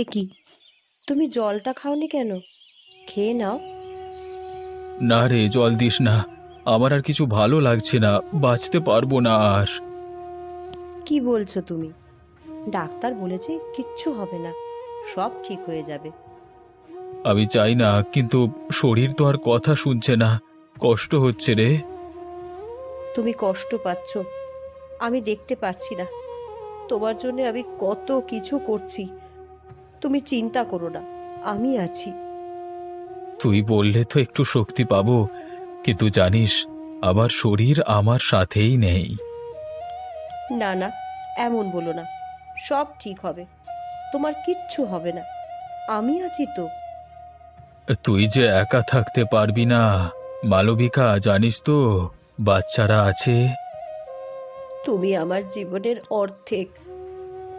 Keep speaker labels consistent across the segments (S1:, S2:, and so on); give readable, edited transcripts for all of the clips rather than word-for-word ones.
S1: এ কি, তুমি জলটা খাওনি কেন? খেয়ে নাও।
S2: না রে, জল দিস না। আমার আর কিছু ভালো লাগছে না, বাঁচতে পারবো না আর।
S1: কি বলছো তুমি? ডাক্তার বলেছে কিচ্ছু হবে না, সব ঠিক হয়ে যাবে।
S2: আমি চাই না, কিন্তু শরীর তো আর কথা শুনছে না। কষ্ট হচ্ছে রে।
S1: তুমি কষ্ট পাচ্ছ, আমি দেখতে পাচ্ছি না। তোমার জন্য আমি কত কিছু করছি। তুমি চিন্তা করো না, আমি আছি।
S2: তুই বললে তো একটু শক্তি পাবো, কিন্তু জানিস, আমার শরীর আমার সাথেই নেই।
S1: না না, এমন বলো না। সব ঠিক হবে, তোমার কিচ্ছু হবে না, আমি আছি তো।
S2: তুই যে একা থাকতে পারবি না, মালবিকা, জানিস তো বাচ্চারা আছে।
S1: তুমি আমার জীবনের অর্ধেক।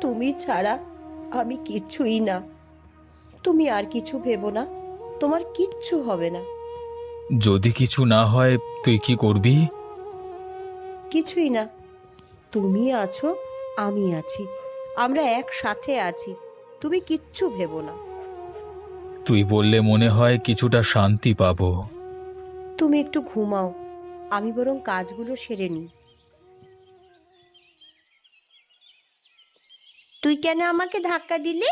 S1: তুমি ছাড়া আমি কিছুই না। তুমি আর কিছু ভেবো না, তোমার কিচ্ছু হবে না।
S2: যদি কিছু না হয় তুই কি করবি?
S1: কিছুই না, তুমি আছো, আমি আছি, আমরা একসাথে আছি। তুমি কিচ্ছু ভেবো না।
S2: তুই বললে মনে হয় কিছুটা শান্তি পাবো।
S1: তুমি একটু ঘুমাও, আমি বরং কাজগুলো সেরে নিই। তুই কেন আমাকে ধাক্কা দিলি?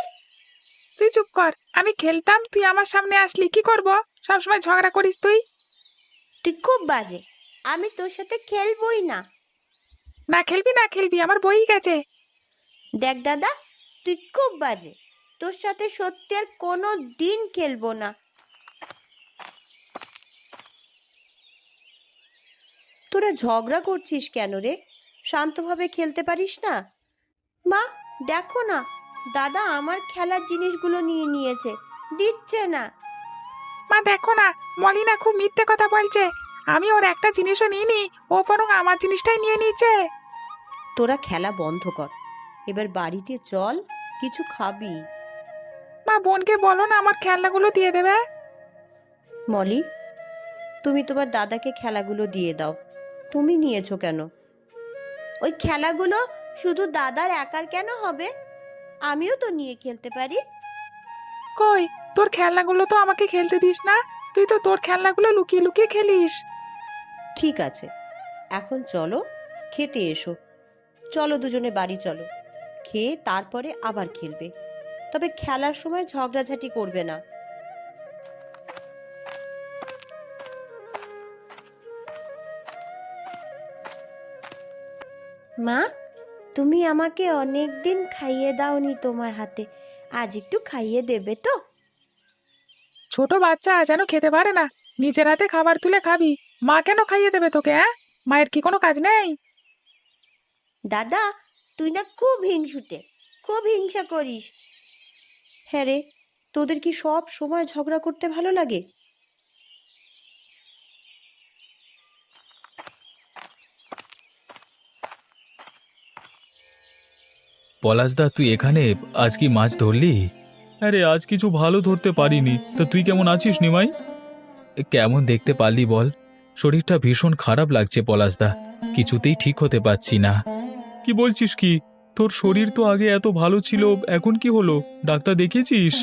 S3: তুই চুপ কর, আমি খেলতাম, তুই আমার সামনে আসলি, কি করব? সবসময় ঝগড়া করিস তুই।
S1: তুই খুব বাজে, আমি তোর সাথে খেলবই না।
S3: না খেলবি না খেলবি, আমার বই গেছে।
S1: দেখ দাদা, তুই খুব বাজে, তোর সাথে সত্যি আর কোনো দিন খেলবো না। তোরা ঝগড়া করছিস কেন রে? শান্তভাবে খেলতে পারিস না? মা, দেখো না, দাদা আমার খেলার জিনিসগুলো নিয়ে নিয়েছে, দিচ্ছে না।
S3: মা দেখো না, মলিনা খুব মিথ্যে কথা বলছে। আমি ওর একটা জিনিসও নিইনি, ও বরং আমার জিনিসটাই নিয়ে নিয়েছে।
S1: তোরা খেলা বন্ধ কর, এবার বাড়িতে চল, কিছু খাবি।
S3: মা বোনকে বলো না আমার খেলনাগুলো দিয়ে দেবে।
S1: মলি, তুমি তোমার দাদাকে খেলাগুলো দিয়ে দাও। তুমি নিয়েছো কেন? ওই খেলাগুলো শুধু দাদার একার কেন হবে? আমিও তো নিয়ে খেলতে পারি।
S3: কই, তোর খেলনাগুলো তো আমাকে খেলতে দিস না। তুই তো তোর খেলনাগুলো লুকিয়ে লুকিয়ে খেলিস।
S1: ঠিক আছে, এখন চলো, খেতে এসো। চলো দুজনে বাড়ি চলো, খেয়ে তারপরে আবার খেলবে। তবে খেলার সময় ঝগড়াঝাটি করবে না। মা, তুমি আমাকে অনেক দিন খাইয়ে দাওনি তোমার হাতে, আজ একটু খাইয়ে দেবে তো?
S3: ছোট বাচ্চা যেন খেতে পারে না, নিজের হাতে খাবার তুলে খাবি। মা কেন খাইয়ে দেবে তোকে? হ্যাঁ, মায়ের কি কোনো কাজ নেই?
S1: দাদা, তুই না খুব হিংসুটে, খুব হিংসা করিস। হ্যাঁ রে, তোদের কি সব সময় ঝগড়া করতে ভালো লাগে?
S2: পলাশদা, তুই এখানে? আজ কি মাছ ধরলি? আরে, আজ কিছু ভালো ধরতে পারিনি। তা তুই কেমন আছিস নিমাই? কেমন দেখতে পারলি বল? শরীরটা ভীষণ খারাপ লাগছে পলাশদা, কিছুতেই ঠিক হতে পারছি না। কি বলছিস কি? তোর শরীর তো আগে এত ভালো ছিল, এখন কি হলো? ডাক্তার দেখিয়েছিস?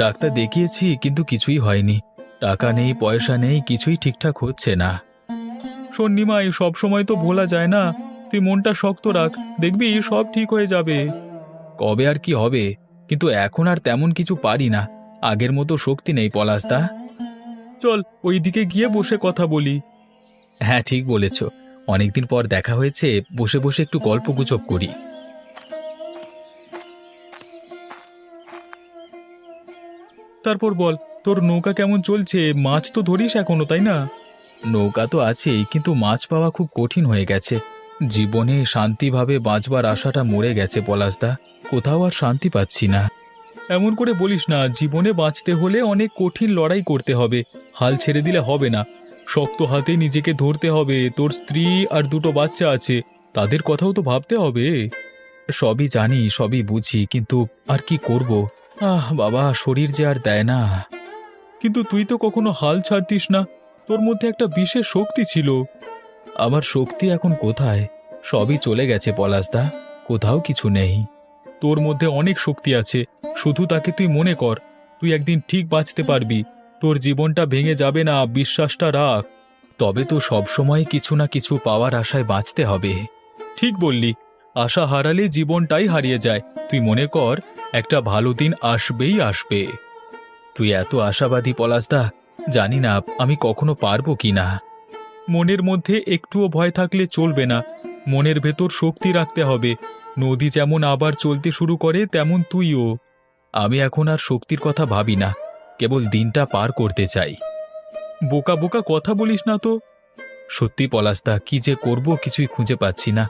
S2: ডাক্তার দেখিয়েছি, কিন্তু কিছুই হয়নি। টাকা নেই, পয়সা নেই, কিছুই ঠিকঠাক হচ্ছে না। শোন নিমাই, সব সময় তো ভোলা যায় না। তুই মনটা শক্ত রাখ, দেখবি সব ঠিক হয়ে যাবে। কবে আর কি হবে, কিন্তু এখন আর তেমন কিছু পারি না। আগের মতো শক্তি নেই পলাশদা। চল ওই দিকে গিয়ে বসে কথা বলি। হ্যাঁ, ঠিক বলেছ। অনেকদিন পর দেখা হয়েছে, বসে বসে একটু গল্পগুজব করি। তারপর বল, তোর নৌকা কেমন চলছে? মাছ তো ধরিস এখনো, তাই না? নৌকা তো আছেই, কিন্তু মাছ পাওয়া খুব কঠিন হয়ে গেছে। জীবনে শান্তিভাবে বাঁচবার আশাটা মরে গেছে পলাশদা, কোথাও আর শান্তি পাচ্ছি না। এমন করে বলিস না, জীবনে বাঁচতে হলে অনেক কঠিন লড়াই করতে হবে। হাল ছেড়ে দিলে হবে না, শক্ত হাতে নিজেকে ধরতে হবে। তোর স্ত্রী আর দুটো বাচ্চা আছে, তাদের কথাও তো ভাবতে হবে। সবই জানি, সবই বুঝি, কিন্তু আর কি করব? বাবা, শরীর যে আর দেয় না। কিন্তু তুই তো কখনো হাল ছাড়তিস না, তোর মধ্যে একটা বিশেষ শক্তি ছিল। আমার শক্তি এখন কোথায়? সবই চলে গেছে পলাশদা, কোথাও কিছু নেই। তোর মধ্যে অনেক শক্তি আছে, শুধু তাকে তুই মনে কর। তুই একদিন ঠিক বাঁচতে পারবি, তোর জীবনটা ভেঙে যাবে না, বিশ্বাসটা রাখ। তবে তো সবসময় কিছু না কিছু পাওয়ার আশায় বাঁচতে হবে। ঠিক বললি, আশা হারালে জীবনটাই হারিয়ে যায়। তুই মনে কর, একটা ভালো দিন আসবেই আসবে। তুই এত আশাবাদী পলাশদা, জানি না আমি কখনো পারবো কি না। মনের মধ্যে একটুও ভয় থাকলে চলবে না, মনের ভেতর শক্তি রাখতে হবে। নদী যেমন আবার চলতে শুরু করে, তেমন তুইও। আমি এখন আর শক্তির কথা ভাবি না, কেবল দিনটা পার করতে চাই। বোকা বোকা কথা বলিস না তো। সত্যি পলাশদা, কি যে করব কিছুই খুঁজে পাচ্ছি না।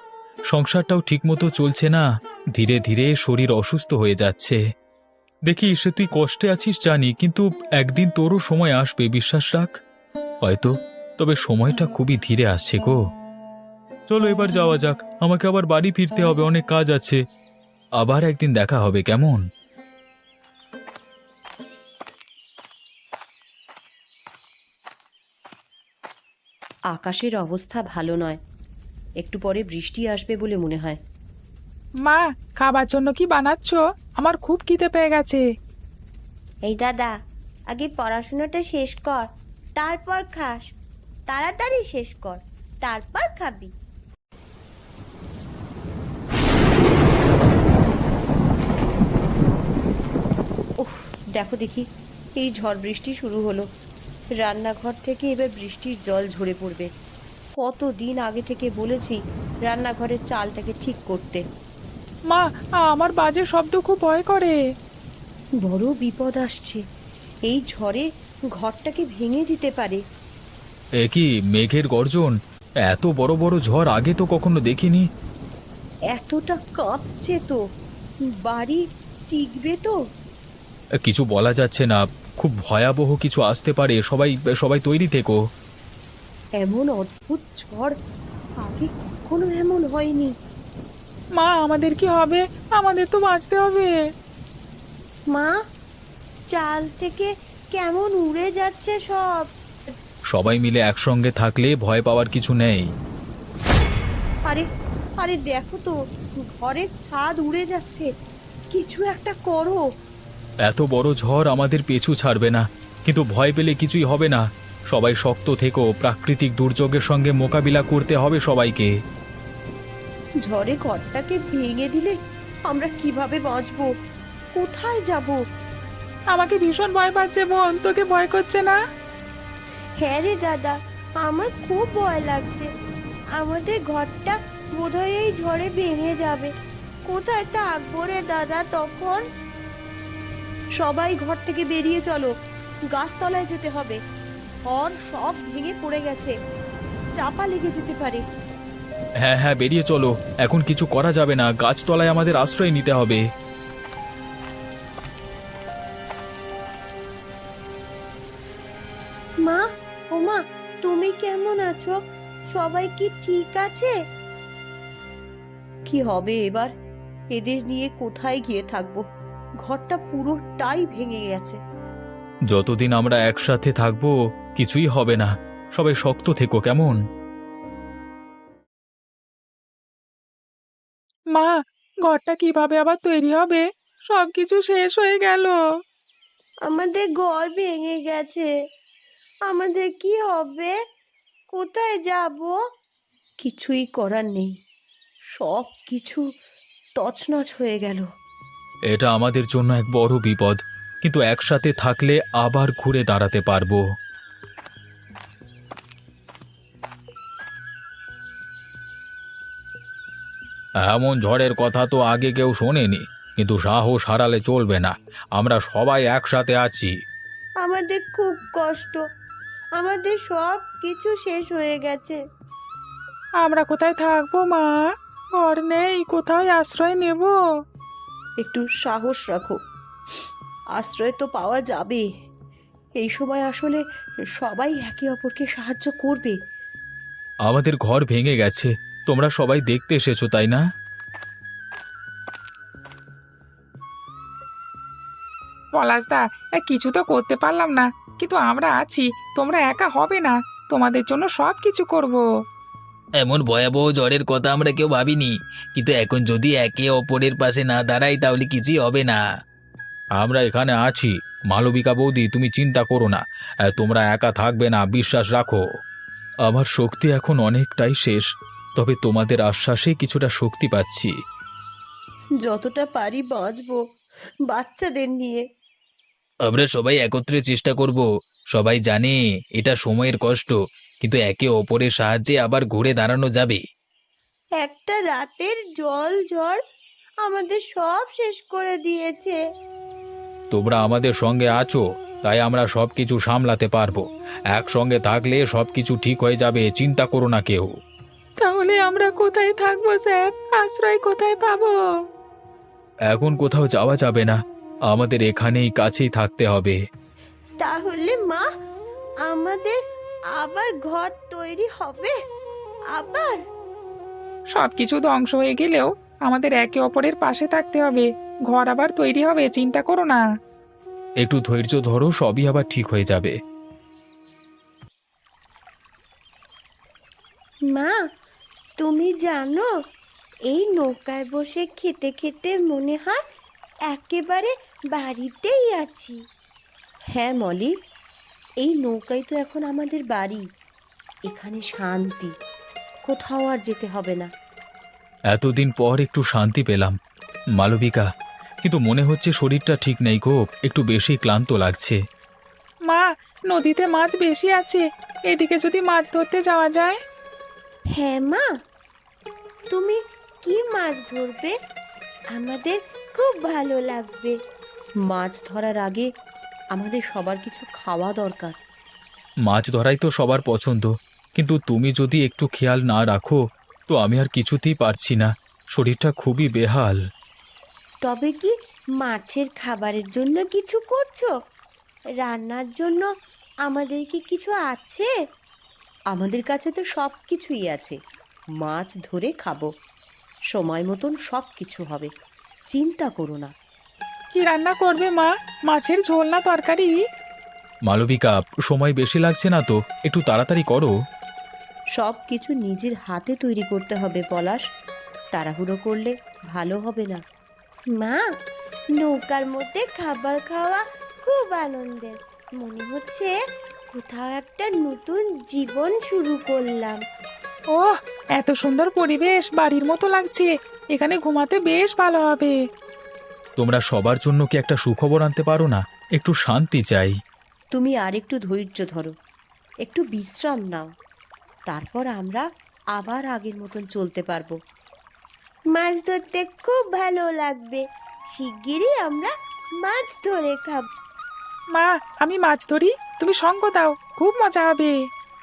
S2: সংসারটাও ঠিকমতো চলছে না, ধীরে ধীরে শরীর অসুস্থ হয়ে যাচ্ছে। দেখিস, তুই কষ্টে আছিস জানি, কিন্তু একদিন তোরও সময় আসবে, বিশ্বাস রাখ। হয়তো, তবে সময়টা খুবই ধীরে আসছে গো। চলো এবার যাওয়া যাক, আমাকে আবার বাড়ি ফিরতে হবে, অনেক কাজ আছে। আবার একদিন দেখা হবে, কেমন?
S1: আকাশের অবস্থা ভালো নয়, একটু পরে বৃষ্টি আসবে বলে মনে হয়।
S3: মা, খাবার জন্য কি বানাচ্ছো? আমার খুব খিদে পেয়ে গেছে।
S1: এই দাদা, আগে পড়াশোনাটা শেষ কর, তারপর খাস। তাড়াতাড়ি শেষ কর, তারপর খাবি। উফ, দেখো দেখি, এই ঝড় বৃষ্টি শুরু হলো। রান্নাঘর থেকে এবার বৃষ্টির জল ঝরে পড়বে। কতদিন আগে থেকে বলেছি রান্নাঘরের চালটাকে ঠিক করতে।
S3: মা, আমার বাজে শব্দ খুব ভয় করে।
S1: বড় বিপদ আসছে, এই ঝড়ে ঘরটাকে ভেঙে দিতে পারে।
S2: এ কি মেঘের গর্জন! এত বড় বড় ঝড় আগে তো কখনো দেখিনি।
S1: এতটা কাঁপছে তো, বাড়ি টিকবে তো?
S2: কিছু বলা যাচ্ছে না, খুব ভয়াবহ কিছু আসতে পারে, সবাই সবাই তৈরি থেকো।
S1: এমন অদ্ভুত ঝড় আগে কখনো এমন হয়নি।
S3: মা, আমাদের কি হবে? আমাদের তো বাঁচতে হবে।
S1: মা, চাল থেকে কেমন উড়ে যাচ্ছে সব।
S2: সবাই মিলে একসঙ্গে থাকলে ভয় পাওয়ার কিছু নেই।
S1: আরে আরে দেখো তো, ঘরের ছাদ উড়ে যাচ্ছে, কিছু একটা করো।
S2: এত বড় ঝড় আমাদের পিছু ছাড়বে না, কিন্তু ভয় পেলে কিছুই হবে না। সবাই শক্ত থেকো, প্রাকৃতিক দুর্যোগের সঙ্গে মোকাবিলা করতে হবে সবাইকে।
S1: ঝড়ে ঘরটাকে ভেঙে দিলে আমরা কিভাবে বাঁচবো, কোথায় যাব?
S3: আমাকে ভীষণ ভয় পাচ্ছে বোন, তোকে ভয় করছে না?
S1: হ্যাঁ রে দাদা, আমার খুব ভয় লাগছে। আমাদের ঘরটা বোধহয় এই ঝড়ে ভেঙে যাবে। কোথায় থাকবো রে দাদা তখন? সবাই ঘর থেকে বেরিয়ে চলো, গাছতলায় যেতে হবে। ঘর সব ভেঙে পড়ে গেছে, চাপা লেগে যেতে পারে।
S2: হ্যাঁ হ্যাঁ, বেরিয়ে চলো, এখন কিছু করা যাবে না, গাছতলায় আমাদের আশ্রয় নিতে হবে।
S1: মা, ও মা, তুমি কেমন আছো? সবাই কি ঠিক আছে? কি হবে এবার? এদের নিয়ে কোথায় গিয়ে থাকবো? ঘরটা পুরোটাই ভেঙে গেছে।
S2: যতদিন আমরা একসাথে থাকবো কিছুই হবে না, সবাই শক্ত থেকো, কেমন?
S3: মা, ঘরটা কিভাবে আবার তৈরি হবে? সবকিছু শেষ হয়ে গেল।
S1: আমাদের ঘর ভেঙে গেছে, আমাদের কি হবে? কোথায় যাব? কিছুই করার নেই, সব কিছু তছনছ হয়ে গেল।
S2: এটা আমাদের জন্য এক বড় বিপদ, কিন্তু একসাথে থাকলে আবার ঘুরে দাঁড়াতে পারবো। এমন ঝড়ের কথা তো আগে কেউ শোনেনি, কিন্তু সাহস হারালে চলবে না, আমরা সবাই একসাথে আছি।
S1: আমাদের খুব কষ্ট, আমাদের সব কিছু শেষ হয়ে গেছে।
S3: আমরা কোথায় থাকবো মা? ঘর নেই, কোথায় আশ্রয় নেব?
S1: একটু সাহস রাখো, আশ্রয় তো পাওয়া যাবে। এই সময় আসলে সবাই একে অপরকে সাহায্য করবে।
S2: আমাদের ঘর ভেঙে গেছে, তোমরা সবাই দেখতে এসেছো তাই না?
S3: পলাশদা, কিছু তো করতে পারলাম না, কিন্তু আমরা আছি, তোমরা একা হবে না, তোমাদের জন্য সব কিছু করব।
S2: এমন ভয়াবহ ঝড়ের কথা আমরা কেউ ভাবিনি, কিন্তু এখন যদি একে অপরের পাশে না দাঁড়াই তাহলে কিছুই হবে না। আমরা এখানে আছি মালবিকা বৌদি, তুমি চিন্তা করো না। তোমরা একা থাকবে না, বিশ্বাস রাখো। আমার শক্তি এখন অনেকটাই শেষ, তবে তোমাদের আশ্বাসে কিছুটা শক্তি পাচ্ছি।
S1: যতটা পারি বাঁচবো বাচ্চাদের নিয়ে।
S2: আমরা সবাই একত্রে চেষ্টা করব। সবাই জানে এটা সময়ের কষ্ট, কিন্তু একে অপরের সাহায্যে আবার ঘুরে দাঁড়ানো যাবে।
S1: একটা রাতের জল ঝড় আমাদের সব শেষ করে দিয়েছে।
S2: তোমরা আমাদের সঙ্গে আছো, তাই আমরা সবকিছু সামলাতে পারবো। একসঙ্গে থাকলে সবকিছু ঠিক হয়ে যাবে, চিন্তা করো না কেউ।
S3: তাহলে আমরা কোথায় থাকবো স্যার? আশ্রয় কোথায় পাবো?
S2: এখন কোথাও যাওয়া যাবে না, আমাদের এখানেই কাছেই থাকতে হবে।
S1: তাহলে মা, আমাদের আবার ঘর তৈরি হবে? আবার?
S3: সবকিছু ধ্বংস হয়ে গেলেও আমাদের একে অপরের পাশে থাকতে হবে। ঘর আবার তৈরি হবে, চিন্তা করো না।
S2: একটু ধৈর্য ধরো, সবই আবার ঠিক হয়ে যাবে।
S1: মা, তুমি জানো এই নৌকায় বসে খেতে খেতে মনে হয় একেবারে বাড়িতেই আছি। হ্যাঁ মলি, এই নৌকাই তো এখন আমাদের বাড়ি। এখানে শান্তি, কোথাও আর যেতে হবে না।
S2: এতদিন পর একটু শান্তি পেলাম মালবিকা, কিন্তু মনে হচ্ছে শরীরটা ঠিক নেই গো, একটু বেশি ক্লান্ত লাগছে।
S3: মা, নদীতে মাছ বেশি আছে, এদিকে যদি মাছ ধরতে যাওয়া যায়।
S1: হ্যাঁ মা, তুমি কি মাছ ধরবে? আমাদের খুব ভালো লাগবে। মাছ ধরার আগে আমাদের সবার কিছু খাওয়া দরকার।
S2: মাছ ধরাই তো সবার পছন্দ, কিন্তু তুমি যদি একটু খেয়াল না রাখো তো আমি আর কিছুতেই পারছি না, শরীরটা খুবই বেহাল।
S1: তবে কি মাছের খাবারের জন্য কিছু করছো? রান্নার জন্য আমাদের কি কিছু আছে? আমাদের কাছে তো সব কিছুই আছে, মাছ ধরে খাবো, সময় মতন সব কিছু হবে, চিন্তা করো না।
S3: কি রান্না করবে মা? মাছের ঝোল না তরকারি?
S2: মালবিকা, সময় বেশি লাগছে না তো, একটু তাড়াতাড়ি করো।
S1: সব কিছু নিজের হাতে তৈরি করতে হবে পলাশ, তাড়াহুড়ো করলে ভালো হবে না। মা, নৌকার মধ্যে খাবার খাওয়া খুব আনন্দের, মনে হচ্ছে কোথাও একটা নতুন জীবন শুরু করলাম।
S3: ওহ, এত সুন্দর পরিবেশ, বাড়ির মতো লাগছে। এখানে ঘুমাতে বেশ ভালো হবে।
S2: তোমরা সবার জন্য কি একটা সুখবর আনতে পারো না? একটু শান্তি চাই।
S1: তুমি আর একটু ধৈর্য ধরো, একটু বিশ্রাম নাও, তারপর আমরা আবার আগের মতন চলতে পারবো। মাছ ধরতে খুব ভালো লাগবে, শিগগিরই আমরা মাছ ধরে খাব।
S3: মা, আমি মাছ ধরি, তুমি সঙ্গ দাও, খুব মজা হবে।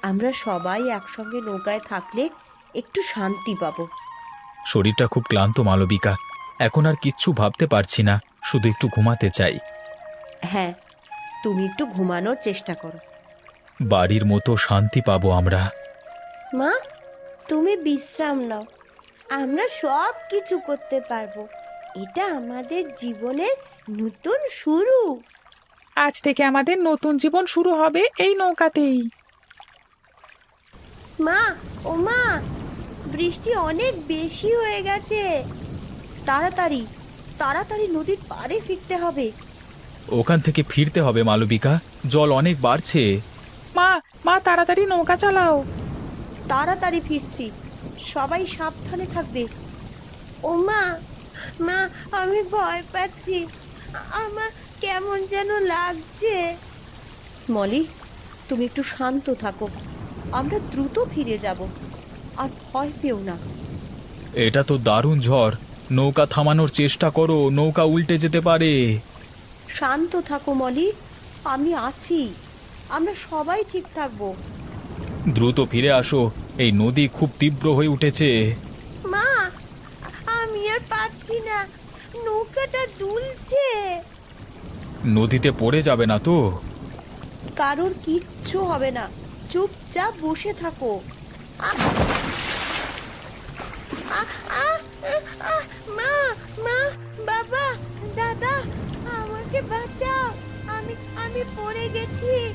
S1: আমরা সবাই একসঙ্গে নৌকায় থাকলে একটু শান্তি পাবো।
S2: শরীরটা খুব ক্লান্ত মালবিকা, এখন আর কিচ্ছু ভাবতে পারছি না, শুধু একটু ঘুমাতে চাই।
S1: হ্যাঁ, তুমি একটু ঘুমানোর চেষ্টা করো।
S2: বাড়ির মতো শান্তি পাবো আমরা।
S1: মা, তুমি বিশ্রাম নাও, আমরা সব কিছু করতে পারবো। এটা আমাদের জীবনের নতুন শুরু।
S3: আজ থেকে আমাদের নতুন জীবন শুরু হবে এই নৌকাতেই।
S1: মা, ও মা, বৃষ্টি অনেক বেশি হয়ে গেছে, তাড়াতাড়ি তাড়াতাড়ি নদীর পাড়ে ফিরতে হবে।
S2: ওখান থেকে ফিরতে হবে মালবিকা, জল অনেক বাড়ছে।
S3: মা, মা তাড়াতাড়ি নৌকা চালাও।
S1: তাড়াতাড়ি ফিরছি, সবাই সাবধানে থাকবে। ও মা, মা, আমি ভয় পাচ্ছি, আমার কেমন যেন লাগছে। মলি, তুমি একটু শান্ত থাকো, আমরা দ্রুত ফিরে যাব, আর ভয় পেও না।
S2: এটা তো দারুণ ঝড়, নৌকা থামানোর চেষ্টা করো, নৌকা উল্টে যেতে পারে।
S1: শান্ত থাকো মলি, আমি আছি, আমরা সবাই ঠিক থাকবো।
S2: দ্রুত ফিরে আসো, এই নদী খুব তীব্র হয়ে উঠেছে।
S1: মা, আমি আর পারছি না, নৌকাটা দুলছে।
S2: নদীতে পড়ে যাবে না তো?
S1: কারোর কিচ্ছু হবে না, চুপচাপ বসে থাকো। আ- আ- আ- আ- মা, মা, বাবা, দাদা, আমাকে বাঁচাও, আমি আমি পড়ে গেছি।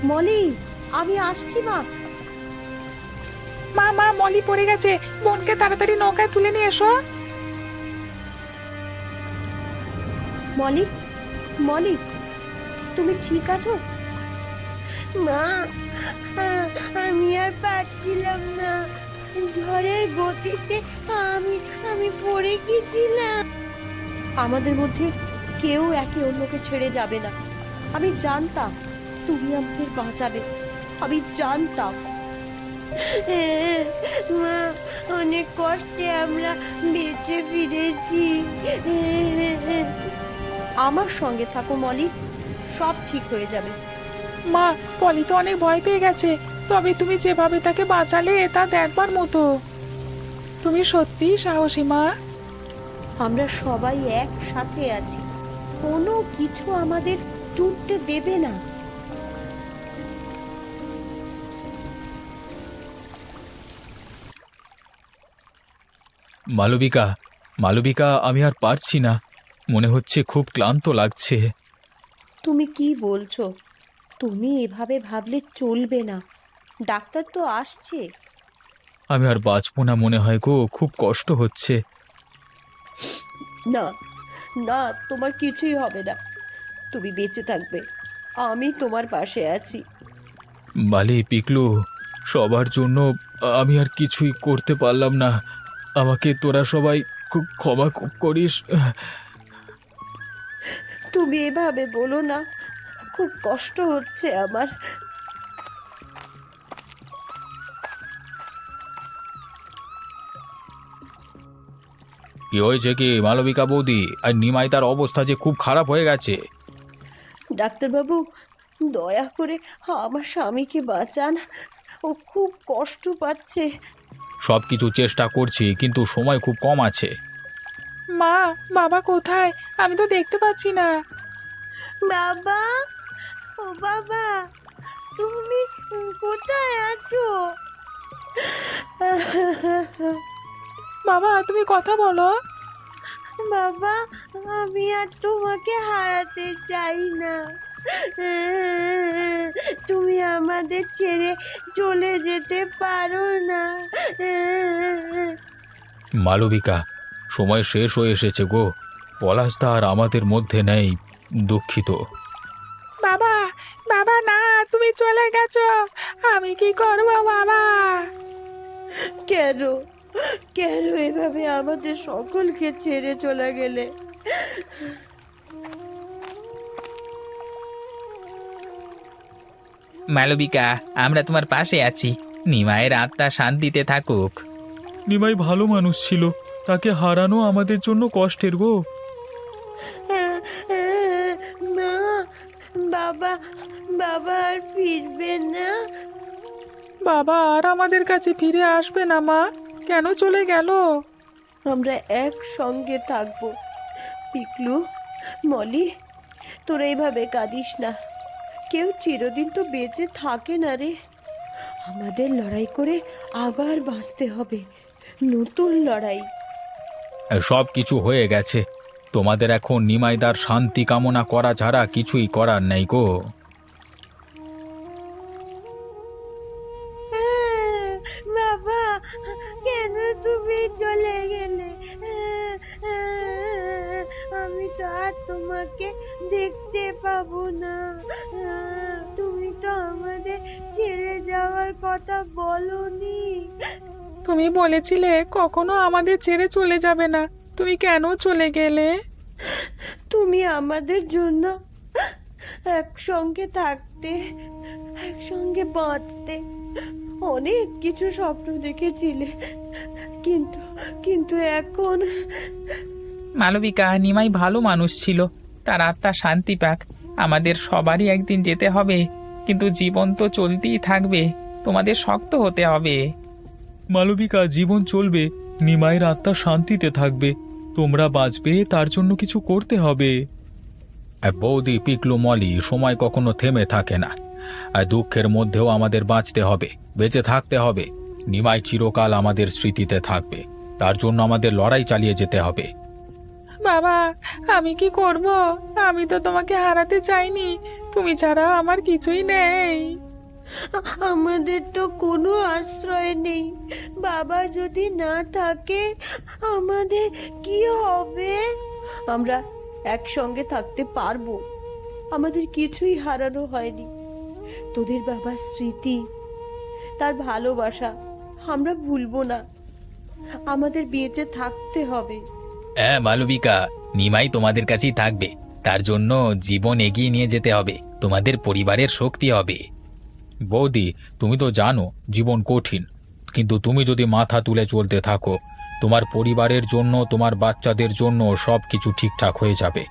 S1: মলি, আমি আসছি মা।
S3: মা, মা মলি পড়ে গেছে, বোনকে তাড়াতাড়ি নৌকায় তুলে নিয়ে এসো।
S1: মলি, মলি, তুমি ঠিক আছো? মা, আমি আর পারছিলাম না, ঝড়ের গতিতে আমি আমি পড়ে গেছিলাম। আমাদের মধ্যে কেউ একে অন্যকে ছেড়ে যাবে না। আমি জানতাম তুমি আমাদের বাঁচাবে, আমি জানতাম। মা, অনেক কষ্টে আমরা বেঁচে ফিরেছি। আমার সঙ্গে থাকো মলি, সব ঠিক হয়ে যাবে।
S3: মা, পলি তো অনেক ভয় পেয়ে গেছে, তবে তুমি যেভাবে তাকে বাঁচালে তা দেখবার মতো। তুমি সত্যিই সাহসী মা।
S1: আমরা সবাই একসাথে আছি, কোনো কিছু আমাদের টুটতে দেবে না।
S2: মালবিকা, মালবিকা, আমি আর পারছি না, মনে হচ্ছে খুব ক্লান্ত লাগছে।
S1: তুমি কি বলছো? তুমি এভাবে ভাবলে চলবে না, ডাক্তার তো আসছে।
S2: আমি আর বাঁচবো না মনে হয় গো, খুব কষ্ট হচ্ছে।
S1: না না, তোমার কিছুই হবে না, তুমি বেঁচে থাকবে, আমি তোমার পাশে আছি।
S2: মালি, পিকলু, সবার জন্য আমি আর কিছুই করতে পারলাম না, আমাকে তোরা সবাই খুব ক্ষমা করিস।
S1: তুমি এভাবে বলো না, খুব কষ্ট হচ্ছে আমার।
S2: কি হয়েছে কি মালবিকা বৌদি? আর নিমাই, তার অবস্থা যে খুব খারাপ হয়ে গেছে।
S1: ডাক্তারবাবু, দয়া করে আমার স্বামীকে বাঁচান, ও খুব কষ্ট পাচ্ছে।
S2: সব কিছু চেষ্টা করছি, কিন্তু সময় খুব কম আছে।
S3: মা, বাবা কোথায়? আমি তো দেখতে পাচ্ছি না।
S1: বাবা, ও বাবা, তুমি কোথায় আছো?
S3: বাবা, তুমি কথা বলো।
S1: বাবা, আমি আর তোমাকে হারাতে চাই না, তুমি আমাদের ছেড়ে চলে যেতে পারো না।
S2: মালবিকা, সময় শেষ হয়ে এসেছে গো, পলাশদা আর আমাদের মধ্যে নেই, দুঃখিত।
S3: বাবা, বাবা না, তুমি চলে গেছো, আমি কি করবো বাবা?
S1: কেন, কেন এভাবে আমাদের সকলকে ছেড়ে চলে গেলে?
S4: মালবিকা, আমরা তোমার পাশে আছি, নিমায়ের আত্মা শান্তিতে থাকুক।
S2: নিমাই ভালো মানুষ ছিল, তাকে হারানো আমাদের জন্য কষ্টের গো।
S1: মা, বাবা, বাবা আর ফিরবে না?
S3: বাবা আর আমাদের কাছে ফিরে আসবে না মা, কেন চলে গেল?
S1: আমরা একসঙ্গে থাকবো। পিকলু, মলি, তোরা এইভাবে কাঁদিস না, কেউ চিরদিন তো বেঁচে থাকে না রে। আমাদের লড়াই করে আবার বাঁচতে হবে, নতুন লড়াই।
S2: সব কিছু হয়ে গেছে, তোমাদের এখন নিমাইদার শান্তি কামনা করা ছাড়া কিছুই করার নেই গো।
S1: বাবা, কেন তুমি চলে গেলে? আমি তো আর তোমাকে দেখতে পাবো না। তুমি তো আমাদের ছেড়ে যাওয়ার কথা বলনি।
S3: তুমি বলেছিলে কখনো আমাদের ছেড়ে চলে যাবে না, তুমি কেন চলে গেলে?
S1: তুমি আমাদের জন্য একসঙ্গে থাকতে, একসঙ্গে বাঁচতে অনেক কিছু স্বপ্ন দেখেছিলে, কিন্তু কিন্তু এখন
S4: মালবিকা, নিমাই ভালো মানুষ ছিল, তার আত্মা শান্তি পাক। আমাদের সবারই একদিন যেতে হবে, কিন্তু জীবন তো চলতেই থাকবে, তোমাদের শক্ত হতে হবে।
S2: মালবিকা, জীবন চলবে, নিমাইয়ের আত্মা শান্তিতে থাকবে, তোমরা বাঁচবে তার জন্য কিছু করতে হবে। বৌদি, পিকলু, মলি, সময় কখনো থেমে থাকে না, আর দুঃখের মধ্যেও আমাদের বাঁচতে হবে, বেঁচে থাকতে হবে। নিমাই চিরকাল আমাদের স্মৃতিতে থাকবে, তার জন্য আমাদের লড়াই চালিয়ে যেতে হবে।
S3: বাবা, আমি কি করব? আমি তো তোমাকে হারাতে চাইনি, তুমি ছাড়া আমার কিছুই নেই।
S1: আমাদের তো কোনো আশ্রয় নেই। বাবা যদি না থাকে আমাদের কি হবে? আমরা একসঙ্গে থাকতে পারবো? আমাদের কিছুই হারানো হয়নি। তোদের বাবার স্মৃতি, তার ভালোবাসা আমরা ভুলবো না। আমাদের বেঁচে থাকতে হবে।
S2: হ্যাঁ মালবিকা, নিমাই তোমাদের কাছেই থাকবে। তার জন্য জীবন এগিয়ে নিয়ে যেতে হবে, তোমাদের পরিবারের শক্তি হবে। বৌদি, তুমি তো জানো জীবন কঠিন, কিন্তু তুমি যদি মাথা তুলে চলতে থাকো, তোমার পরিবারের জন্য, তোমার বাচ্চাদের জন্য সব কিছু ঠিকঠাক হয়ে যাবে।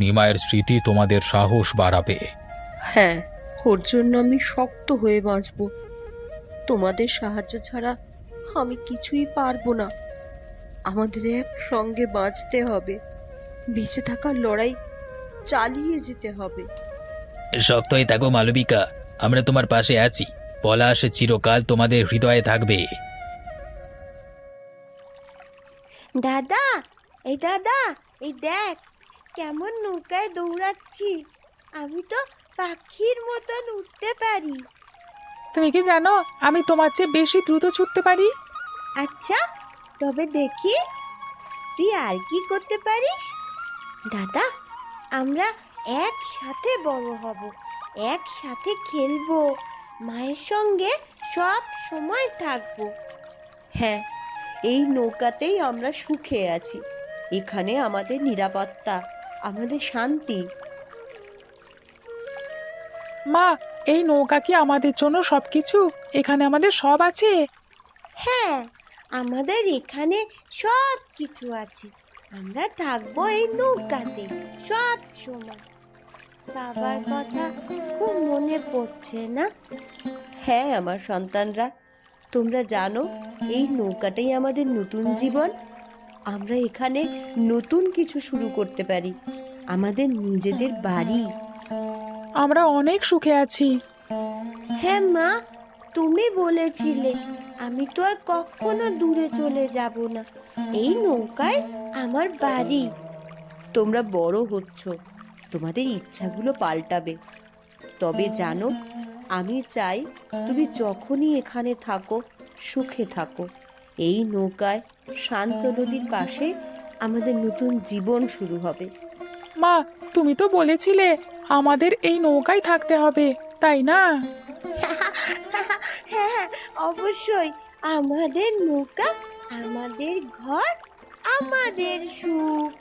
S2: নিমাইয়ের স্মৃতি তোমাদের সাহস বাড়াবে।
S1: হ্যাঁ, ওর জন্য আমি শক্ত হয়ে বাঁচব। তোমাদের সাহায্য ছাড়া আমি কিছুই পারবো না। আমাদের একসঙ্গে বাঁচতে হবে, বেঁচে থাকার লড়াই চালিয়ে যেতে হবে।
S2: শক্ত হয়ে থাকো মালবিকা, আমরা তোমার পাশে আছি। পলাশ চিরকাল তোমাদের হৃদয়ে থাকবে।
S1: দাদা, দাদা, এই দেখ কেমন নৌকায় দৌড়াচ্ছি। আমি তো পাখির মতন উঠতে পারি।
S3: তুমি কি জানো আমি তোমার চেয়ে বেশি দ্রুত ছুটতে পারি?
S1: আচ্ছা, তবে দেখি তুই আর কি করতে পারিস। দাদা, আমরা একসাথে বড় হব, একসাথে খেলবো, মায়ের সঙ্গে সব সময় থাকবো। হ্যাঁ, এই নৌকাতেই আমরা সুখে আছি। এখানে আমাদের নিরাপত্তা, আমাদের শান্তি।
S3: মা, এই নৌকা কি আমাদের জন্য সবকিছু? এখানে আমাদের সব আছে?
S1: হ্যাঁ, আমাদের এখানে সব কিছু আছে। আমরা থাকবো এই নৌকাতে সব সময়। বাবার কথা খুব মনে পড়ছে না? হ্যাঁ আমার সন্তানরা, তোমরা জানো এই নৌকাটাই আমাদের নতুন জীবন। আমরা এখানে নতুন কিছু শুরু করতে পারি, আমাদের নিজেদের বাড়ি।
S3: আমরা অনেক সুখে আছি।
S1: হ্যাঁ মা, তুমি বলেছিলে আমি তো আর কখনো দূরে চলে যাব না। এই নৌকায় আমার বাড়ি। তোমরা বড় হচ্ছ, তোমাদের ইচ্ছাগুলো পাল্টাবে। তবে জানো, আমি চাই তুমি যখনই এখানে থাকো সুখে থাকো। এই নৌকায় শান্ত নদীর পাশে আমাদের নতুন জীবন শুরু হবে।
S3: মা, তুমি তো বলেছিলে আমাদের এই নৌকায় থাকতে হবে, তাই না?
S1: হ্যাঁ, অবশ্যই। আমাদের নৌকা, আমাদের ঘর, আমাদের সুখ।